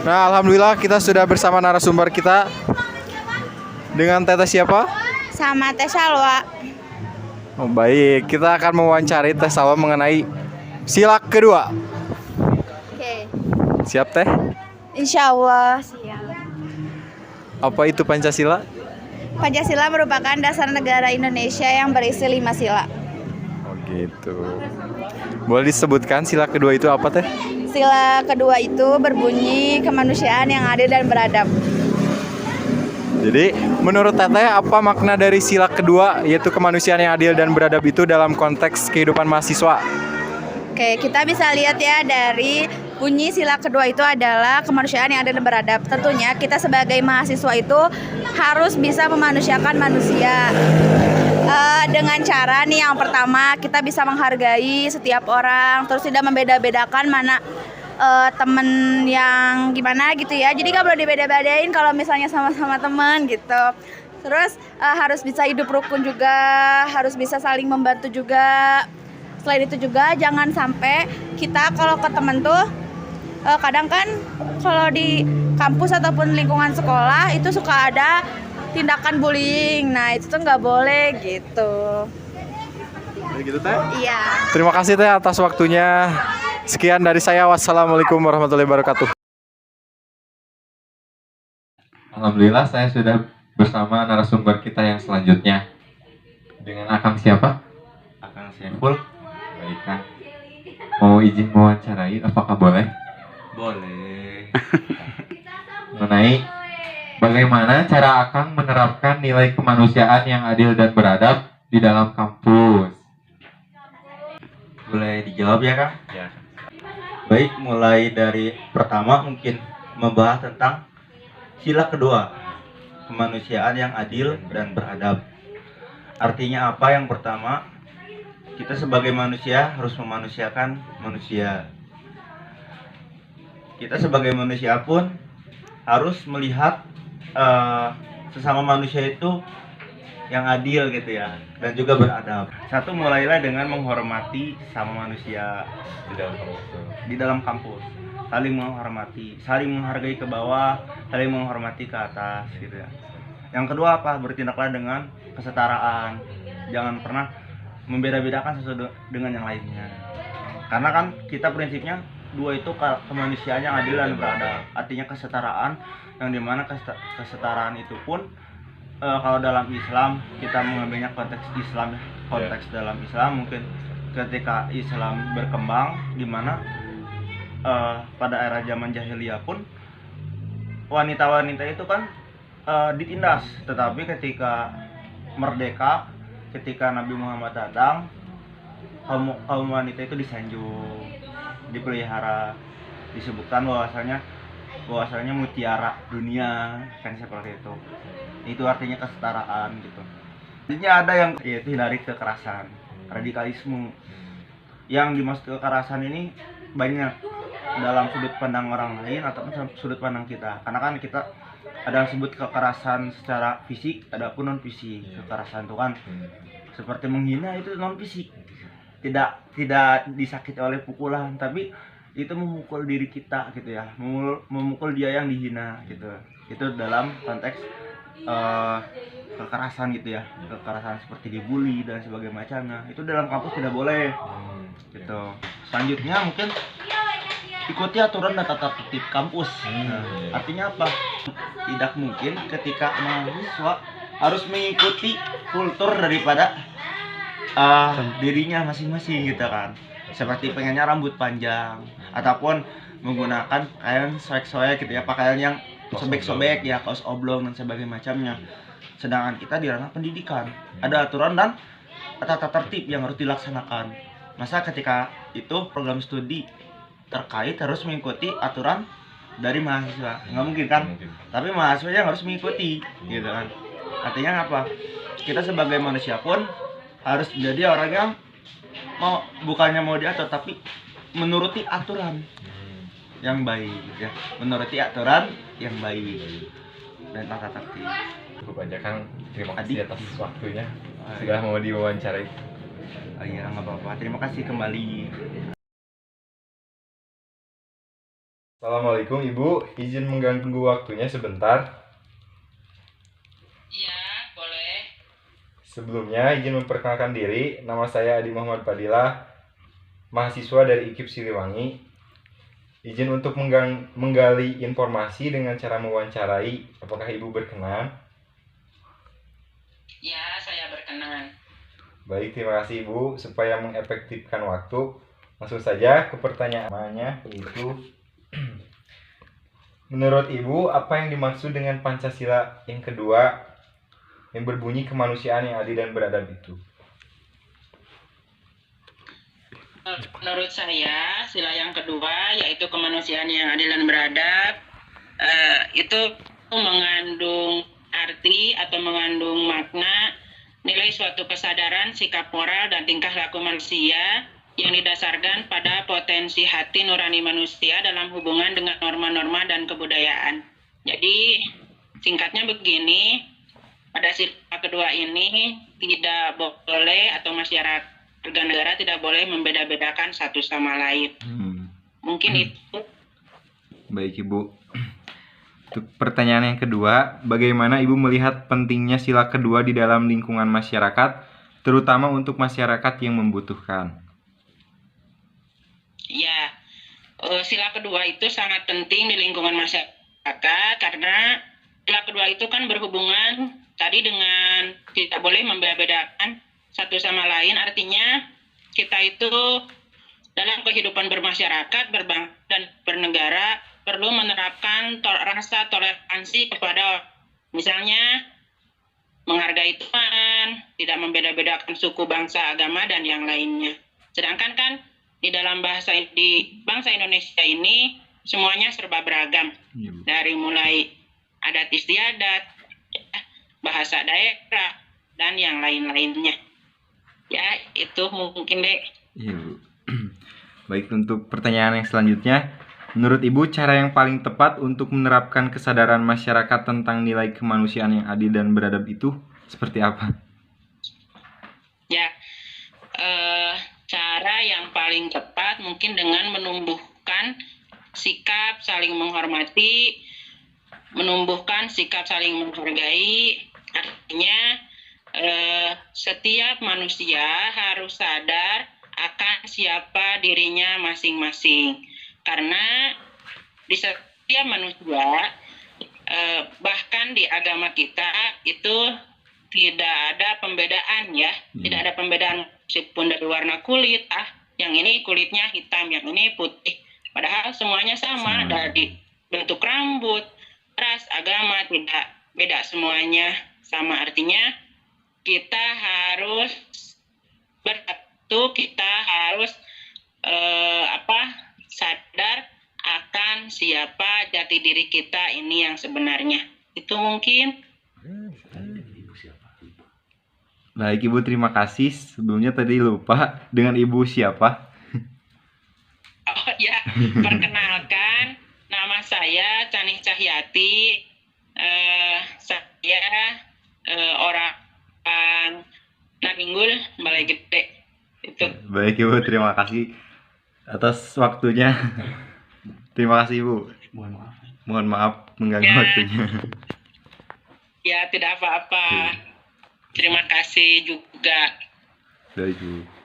Nah, alhamdulillah kita sudah bersama narasumber kita. Dengan Teteh siapa? Sama Teh Salwa. Oh, baik, kita akan mewawancari Teh Salwa mengenai sila kedua. Oke. Siap, Teh? Insya Allah siap. Apa itu Pancasila? Pancasila merupakan dasar negara Indonesia yang berisi 5 sila. Oh, gitu. Boleh disebutkan sila kedua itu apa, Teh? Sila kedua itu berbunyi kemanusiaan yang adil dan beradab. Jadi, menurut Teteh apa makna dari sila kedua yaitu kemanusiaan yang adil dan beradab itu dalam konteks kehidupan mahasiswa? Oke, kita bisa lihat ya dari bunyi sila kedua itu adalah kemanusiaan yang adil dan beradab. Tentunya kita sebagai mahasiswa itu harus bisa memanusiakan manusia. Dengan cara nih yang pertama kita bisa menghargai setiap orang, terus tidak membeda-bedakan mana temen yang gimana gitu ya. Jadi nggak boleh dibeda-bedain kalau misalnya sama-sama teman gitu. Terus harus bisa hidup rukun juga, harus bisa saling membantu juga. Selain itu juga jangan sampai kita kalau ke temen tuh kadang kan kalau di kampus ataupun lingkungan sekolah itu suka ada tindakan bullying. Nah itu tuh nggak boleh gitu. Gitu, Teh? Iya. Terima kasih, Teh, atas waktunya. Sekian dari saya. Wassalamualaikum warahmatullahi wabarakatuh. Alhamdulillah saya sudah bersama narasumber kita yang selanjutnya. Dengan Akang siapa? Akang Saiful. Baik, Kang. Mau izin mewawancarai, apakah boleh? Boleh. Mengenai bagaimana cara Akang menerapkan nilai kemanusiaan yang adil dan beradab di dalam kampus? Boleh dijawab ya, Kang? Ya. Baik, mulai dari pertama mungkin membahas tentang sila kedua, kemanusiaan yang adil dan beradab. Artinya apa? Yang pertama, kita sebagai manusia harus memanusiakan manusia. Kita sebagai manusia pun harus melihat sesama manusia itu yang adil gitu ya, dan juga beradab. Satu, mulailah dengan menghormati sama manusia di dalam kampus, saling menghormati, saling menghargai ke bawah, saling menghormati ke atas gitu ya. Yang kedua apa? Bertindaklah dengan kesetaraan, jangan pernah membeda-bedakan sesuatu dengan yang lainnya, karena kan kita prinsipnya dua itu kemanusiaan yang adil dan beradab, artinya kesetaraan, yang dimana kesetaraan itu pun kalau dalam Islam kita mengambilnya konteks Islam, konteks dalam Islam mungkin ketika Islam berkembang, di mana pada era zaman jahiliyah pun wanita-wanita itu kan ditindas, tetapi ketika merdeka, ketika Nabi Muhammad datang, kaum wanita itu disanjung, dipelihara, disebutkan bahwasanya mutiara dunia, kan seperti itu. Itu artinya kesetaraan gitu. Artinya ada yang yaitu hindari kekerasan, radikalisme. Yang dimaksud kekerasan ini banyak dalam sudut pandang orang lain ataupun sudut pandang kita. Karena kan kita ada yang sebut kekerasan secara fisik, ada pun non fisik. Kekerasan itu kan seperti menghina, itu non fisik. Tidak disakiti oleh pukulan, tapi itu memukul diri kita gitu ya, memukul dia yang dihina gitu. Itu dalam konteks kekerasan gitu ya, kekerasan seperti dibully dan sebagainya macamnya, itu dalam kampus tidak boleh gitu. Selanjutnya mungkin ikuti aturan dan tata tertib kampus. Artinya apa? Tidak mungkin ketika mahasiswa harus mengikuti kultur daripada dirinya masing-masing gitu kan, seperti pengennya rambut panjang ataupun menggunakan pakaian soek-soek gitu ya, pakaian yang sobek-sobek ya, kaos oblong dan sebagainya macamnya. Sedangkan kita di ranah pendidikan ada aturan dan tata tertib yang harus dilaksanakan. Masa ketika itu program studi terkait harus mengikuti aturan dari mahasiswa, nggak mungkin kan? Mungkin. Tapi mahasiswa yang harus mengikuti, gitu kan? Artinya apa? Kita sebagai manusia pun harus jadi orang yang bukannya mau diatur, tapi menuruti aturan yang baik, ya. Menuruti aturan yang baik dan tata tertib. Cukup aja Kang, terima Adi. kasih atas waktunya sudah mau diwawancarai. Oh iya, nggak apa-apa. Terima kasih kembali. Assalamualaikum Ibu, izin mengganggu waktunya sebentar. Iya, boleh. Sebelumnya izin memperkenalkan diri, nama saya Adi Muhammad Fadilah, mahasiswa dari IKIP Siliwangi. Izin untuk menggali informasi dengan cara mewawancarai, apakah Ibu berkenan? Ya, saya berkenan. Baik, terima kasih Ibu. Supaya mengefektifkan waktu, langsung saja ke pertanyaannya, begitu. Menurut Ibu, apa yang dimaksud dengan Pancasila yang kedua yang berbunyi kemanusiaan yang adil dan beradab itu? Menurut saya, sila yang kedua yaitu kemanusiaan yang adil dan beradab itu mengandung arti atau mengandung makna nilai suatu kesadaran, sikap moral dan tingkah laku manusia yang didasarkan pada potensi hati nurani manusia dalam hubungan dengan norma-norma dan kebudayaan. Jadi singkatnya begini, pada sila kedua ini tidak boleh atau masyarakat warga negara tidak boleh membeda-bedakan satu sama lain. Mungkin itu. Baik Ibu. Untuk pertanyaan yang kedua, bagaimana Ibu melihat pentingnya sila kedua di dalam lingkungan masyarakat, terutama untuk masyarakat yang membutuhkan? Ya, sila kedua itu sangat penting di lingkungan masyarakat karena sila kedua itu kan berhubungan tadi dengan tidak boleh membeda-bedakan satu sama lain. Artinya kita itu dalam kehidupan bermasyarakat, berbangsa dan bernegara perlu menerapkan rasa toleransi kepada misalnya menghargai Tuhan, tidak membeda-bedakan suku, bangsa, agama dan yang lainnya. Sedangkan kan di dalam di bangsa Indonesia ini semuanya serba beragam. Dari mulai adat istiadat, bahasa daerah dan yang lain-lainnya. Ya, itu mungkin deh. Iya, Bu. Baik, untuk pertanyaan yang selanjutnya, menurut Ibu cara yang paling tepat untuk menerapkan kesadaran masyarakat tentang nilai kemanusiaan yang adil dan beradab itu seperti apa? Ya, cara yang paling tepat mungkin dengan menumbuhkan sikap saling menghormati, menumbuhkan sikap saling menghargai. Artinya setiap manusia harus sadar akan siapa dirinya masing-masing. Karena di setiap manusia, bahkan di agama kita itu tidak ada pembedaan ya. Tidak ada pembedaan meskipun dari warna kulit, yang ini kulitnya hitam, yang ini putih. Padahal semuanya sama, dari bentuk rambut, ras, agama, tidak beda, semuanya sama. Artinya kita harus bersatu, kita harus sadar akan siapa jati diri kita ini yang sebenarnya. Itu mungkin. Baik Ibu, terima kasih. Sebelumnya tadi lupa, dengan Ibu siapa? Oh ya, perkenalkan, nama saya Canih Cahyati. Saya orang Naringgul, Balai Gede. Itu. Baik Ibu, terima kasih atas waktunya. Terima kasih Ibu. Mohon maaf mengganggu Ya. waktunya. Ya, tidak apa-apa. Terima kasih juga. Baik Ibu.